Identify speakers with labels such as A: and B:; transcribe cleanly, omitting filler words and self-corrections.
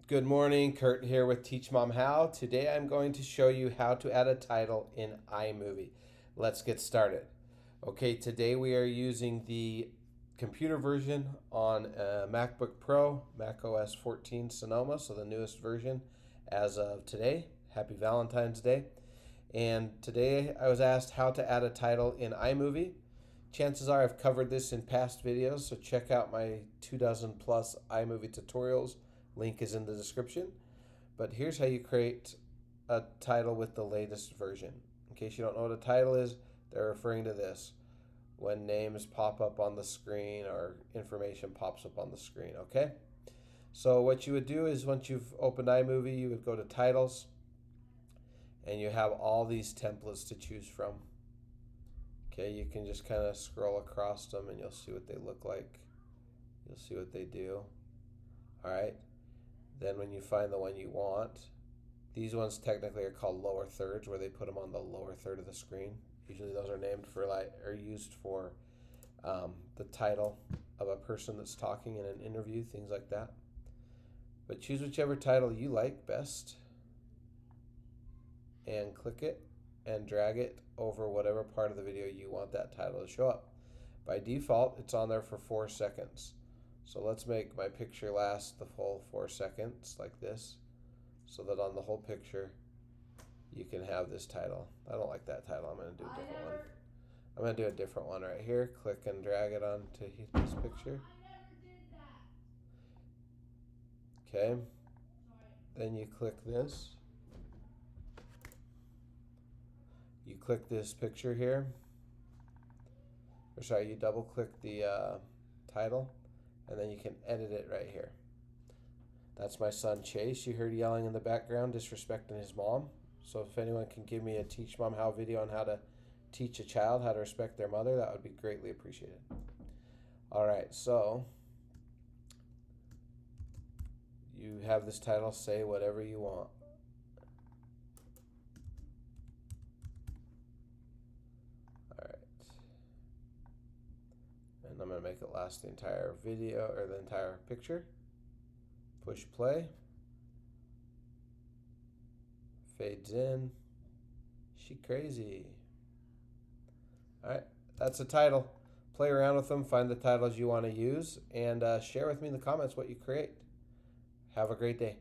A: Good morning, Kurt here with Teach Mom How. Today I'm going to show you how to add a title in iMovie. Let's get started. Okay, today we are using the computer version on a MacBook Pro, Mac OS 14 Sonoma, so the newest version as of today. Happy Valentine's Day. And today I was asked how to add a title in iMovie. Chances are I've covered this in past videos, so check out my 2 dozen plus iMovie tutorials. Link is in the description. But here's how you create a title with the latest version. In case you don't know what a title is, they're referring to this. When names pop up on the screen or information pops up on the screen, okay? So what you would do is once you've opened iMovie, you would go to Titles, and you have all these templates to choose from. Okay, you can just kind of scroll across them and you'll see what they look like. You'll see what they do. All right. Then when you find the one you want, these ones technically are called lower thirds, where they put them on the lower third of the screen. Usually those are named for or used for the title of a person that's talking in an interview, things like that. But choose whichever title you like best and click it and drag it over whatever part of the video you want that title to show up. By default, it's on there for 4 seconds. So let's make my picture last the full 4 seconds like this, so that on the whole picture you can have this title. I don't like that title. I'm going to do a different one. I'm going to do a different one right here. Click and drag it onto this picture. Okay. Then you click this. You click this picture here. Or sorry, you double click the title, and then you can edit it right here. That's my son Chase. You heard yelling in the background, disrespecting his mom. So if anyone can give me a Teach Mom How video on how to teach a child how to respect their mother, that would be greatly appreciated. All right, so you have this title, say whatever you want. All right. And I'm going to make it last the entire video or the entire picture. Push play. Fades in. She crazy. All right, that's a title. Play around with them, find the titles you want to use, and share with me in the comments what you create. Have a great day.